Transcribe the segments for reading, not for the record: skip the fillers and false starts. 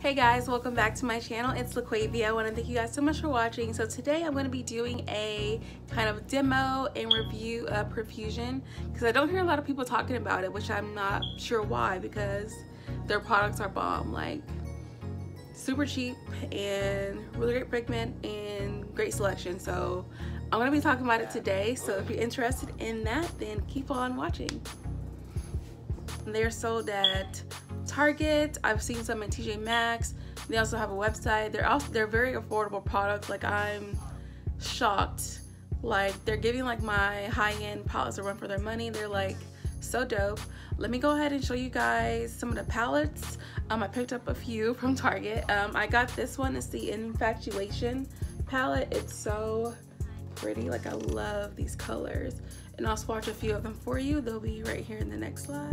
Hey guys, welcome back to my channel. It's Laquavia. I want to thank you guys so much for watching. So today I'm going to be doing a kind of demo and review of Profusion because I don't hear a lot of people talking about it, which I'm not sure why, because their products are bomb, like super cheap and really great pigment and great selection. So I'm going to be talking about it today. So if you're interested in that, then keep on watching. They're sold at Target. I've seen some in TJ Maxx. They also have a website. They're very affordable products. Like, I'm shocked. Like, they're giving like my high-end palettes a run for their money. They're like so dope. Let me go ahead and show you guys some of the palettes. I picked up a few from Target. I got this one. It's the Infatuation palette. It's so pretty. Like, I love these colors. And I'll swatch a few of them for you. They'll be right here in the next slide.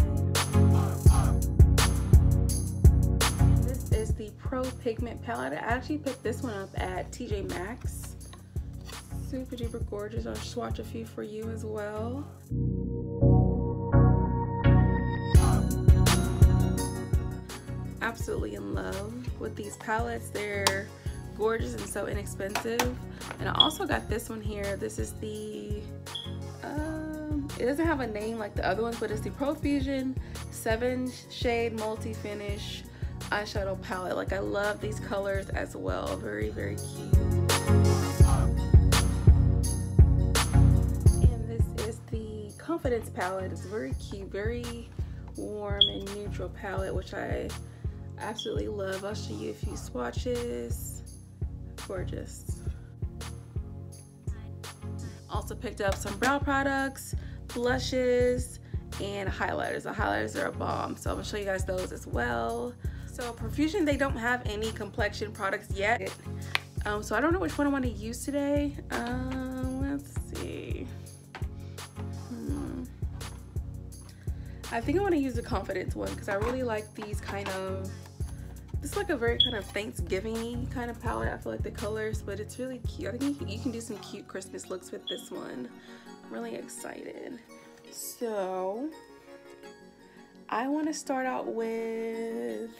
This is the Pro Pigment palette. I actually picked this one up at TJ Maxx. Super duper gorgeous. I'll swatch a few for you as well. Absolutely in love with these palettes. They're gorgeous and so inexpensive. And I also got this one here. This is the it doesn't have a name like the other ones, but it's the Profusion 7 shade multi-finish eyeshadow palette. Like, I love these colors as well. Very, very cute. And this is the Confidence palette. It's very cute, very warm and neutral palette, which I absolutely love. I'll show you a few swatches. Gorgeous. Also picked up some brow products, blushes, and highlighters. The highlighters are a bomb, so I'm gonna show you guys those as well. So Profusion, they don't have any complexion products yet, so I don't know which one I want to use today. Let's see. I think I want to use the Confidence one because I really like these kind of, it's like a very kind of Thanksgiving kind of palette. I feel like the colors, but it's really cute. I think you can do some cute Christmas looks with this one. I'm really excited. So I want to start out with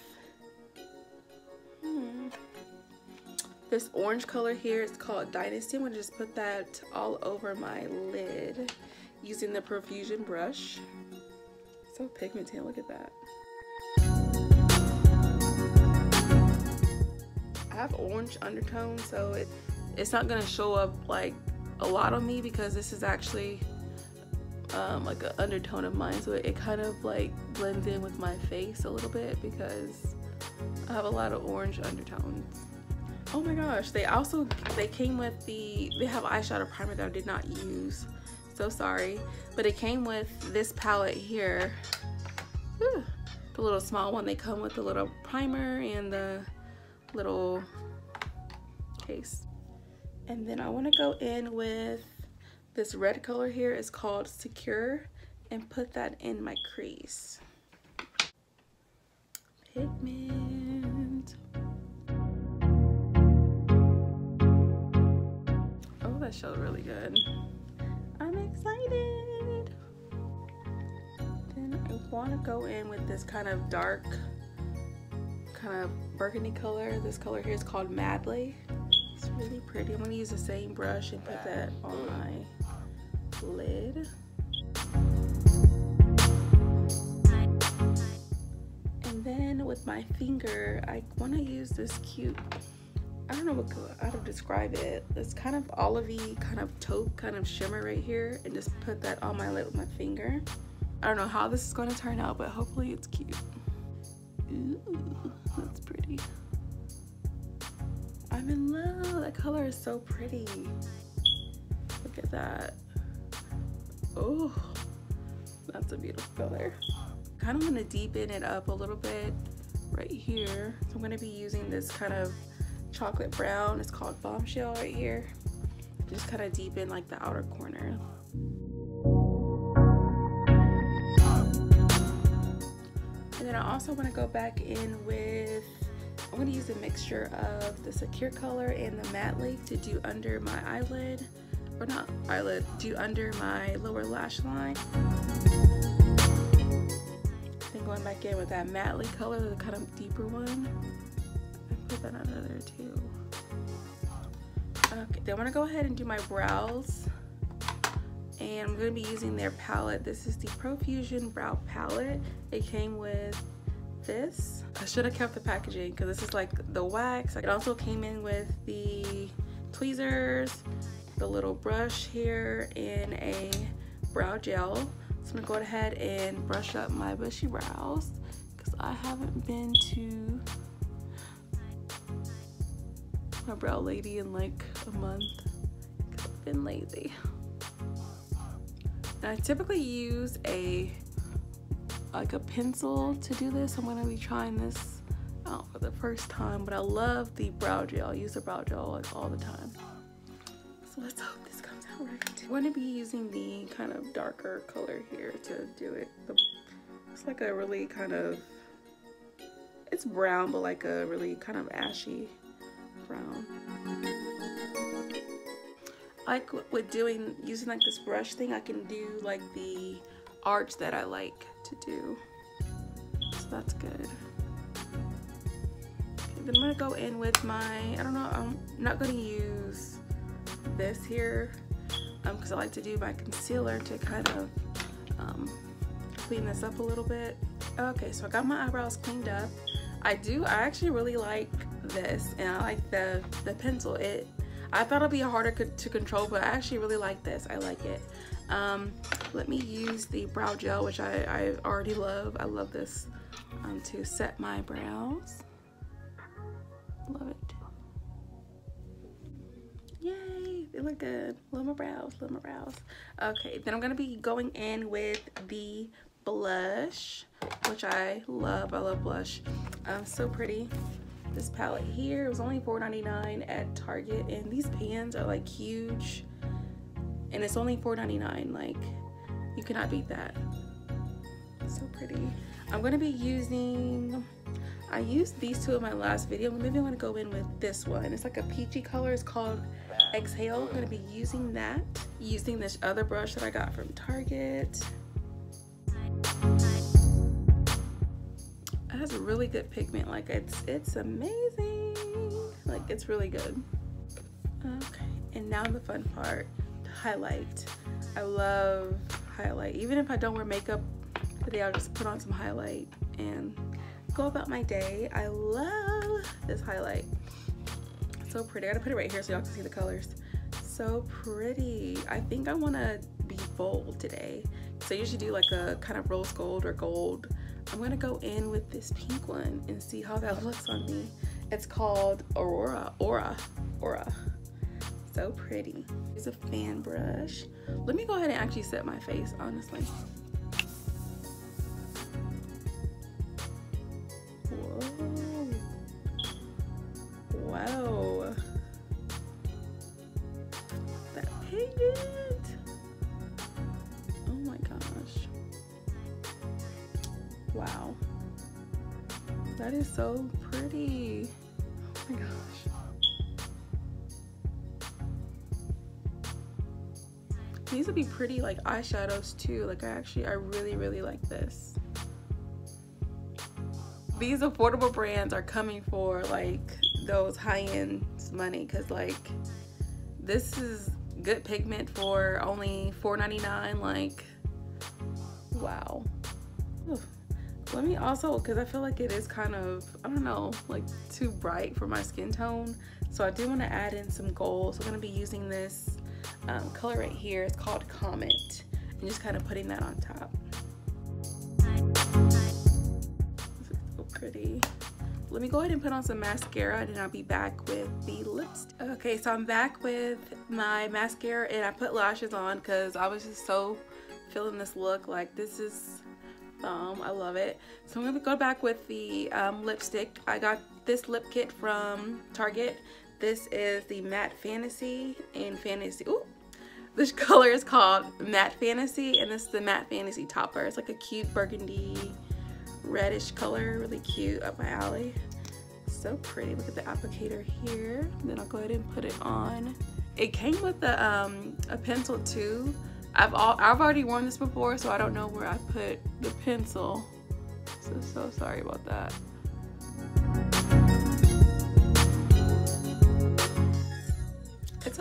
this orange color here. It's called Dynasty. I'm going to just put that all over my lid using the Profusion brush. So pigmented, look at that. I have orange undertones, so it's not gonna show up like a lot on me because this is actually like an undertone of mine, so it kind of like blends in with my face a little bit because I have a lot of orange undertones. Oh my gosh, they came with they have eyeshadow primer that I did not use, so sorry, but it came with this palette here. Whew. The little small one. They come with the little primer and the little case. And then I want to go in with this red color here. It's called Secure, and put that in my crease. Pigment. Oh, that showed really good. I'm excited. Then I want to go in with this kind of dark kind of burgundy color. This color here is called Madly. It's really pretty. I'm going to use the same brush and put that on my lid. And then with my finger, I want to use this cute, I don't know how to describe it. It's kind of olivey, kind of taupe, kind of shimmer right here, and just put that on my lid with my finger. I don't know how this is going to turn out, but hopefully it's cute. Ooh, that's pretty. I'm in love. That color is so pretty. Look at that. Oh, that's a beautiful color. Kind of want to deepen it up a little bit right here. So I'm going to be using this kind of chocolate brown. It's called Bombshell right here. Just kind of deepen like the outer corner. And then I also want to go back in with, I'm going to use a mixture of the Secure color and the Madly to do under my eyelid, or not eyelid, do under my lower lash line. Then going back in with that Madly color, the kind of deeper one. too. Okay, then I'm gonna go ahead and do my brows. And I'm gonna be using their palette. This is the Profusion Brow Palette. It came with this. I should have kept the packaging because this is like the wax. It also came in with the tweezers, the little brush here, and a brow gel. So I'm gonna go ahead and brush up my bushy brows because I haven't been to my brow lady in like a month because I've been lazy. And I typically use a pencil to do this. I'm gonna be trying this out for the first time, but I love the brow gel. I use the brow gel like all the time. So let's hope this comes out right. I'm gonna be using the kind of darker color here to do it. It's like a really kind of, it's brown, but like a really kind of ashy brown. Like with using like this brush thing, I can do like the arch that I like to do. So that's good. Okay, then I'm gonna go in with my, I don't know, I'm not gonna use this here because I like to do my concealer to kind of clean this up a little bit. Okay, so I got my eyebrows cleaned up. I actually really like this, and I like the pencil. I thought it'd be harder to control, but I actually really like this. I like it. Let me use the brow gel, which I already love. I love this to set my brows. Love it. Yay, they look good. Love my brows, love my brows. Okay, then I'm gonna be going in with the blush, which I love. I love blush. So pretty. This palette here, it was only $4.99 at Target, and these pans are like huge, and it's only $4.99. like, you cannot beat that. So pretty. I'm gonna be using, I used these two in my last video, maybe I'm gonna go in with this one. It's like a peachy color. It's called Exhale. I'm gonna be using that, using this other brush that I got from Target. It has a really good pigment. Like, it's amazing. Like, it's really good. Okay, and now the fun part, highlight. I love highlight. Even if I don't wear makeup today, I'll just put on some highlight and go about my day. I love this highlight. So pretty. I gotta put it right here so y'all can see the colors. So pretty. I think I want to be bold today. So I usually do like a kind of rose gold or gold. I'm gonna go in with this pink one and see how that looks on me. It's called Aura. So pretty. Here's a fan brush. Let me go ahead and actually set my face, honestly. Whoa. Wow. That pigment. Oh my gosh. Wow. That is so pretty. Oh my gosh. These would be pretty like eyeshadows too. Like I really like this. These affordable brands are coming for like those high-end money, because like this is good pigment for only $4.99. like, wow. Ooh. Let me also, because I feel like it is kind of, I don't know, like too bright for my skin tone, so I do want to add in some gold. So I'm going to be using this color right here. It's called Comet, and just kind of putting that on top. This is so pretty. Let me go ahead and put on some mascara, and then I'll be back with the lipstick. Okay, so I'm back with my mascara, and I put lashes on because I was just so feeling this look. Like, this is I love it. So I'm gonna go back with the lipstick. I got this lip kit from Target. This is the Matte Fantasy and Fantasy. Ooh, this color is called Matte Fantasy, and this is the Matte Fantasy topper. It's like a cute burgundy reddish color, really cute, up my alley. So pretty. Look at the applicator here. Then I'll go ahead and put it on. It came with the a pencil too. I've already worn this before, so I don't know where I put the pencil. So sorry about that.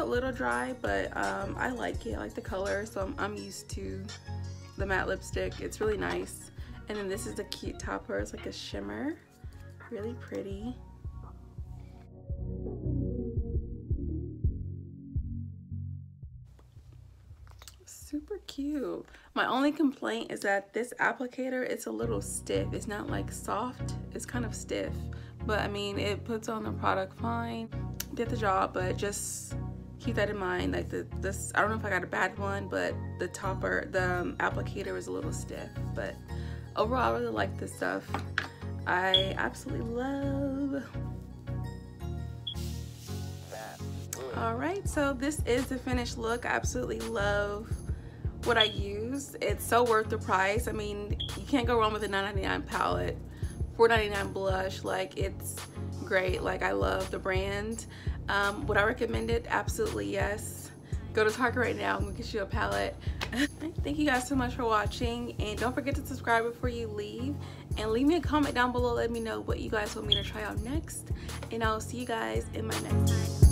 little dry, but I like it. I like the color, so I'm used to the matte lipstick. It's really nice. And then this is the cute topper. It's like a shimmer, really pretty. Super cute. My only complaint is that this applicator, it's a little stiff. It's not like soft, it's kind of stiff. But I mean, it puts on the product fine, did the job, but just keep that in mind. Like this, I don't know if I got a bad one, but the topper, the applicator is a little stiff. But overall, I really like this stuff. I absolutely love. All right, so this is the finished look. I absolutely love what I use. It's so worth the price. I mean, you can't go wrong with a $9.99 palette, $4.99 blush. Like, it's great. Like, I love the brand. Would I recommend it? Absolutely yes. Go to Target right now. I'm gonna get you a palette. Thank you guys so much for watching, and don't forget to subscribe before you leave, and leave me a comment down below. Let me know what you guys want me to try out next, and I'll see you guys in my next time.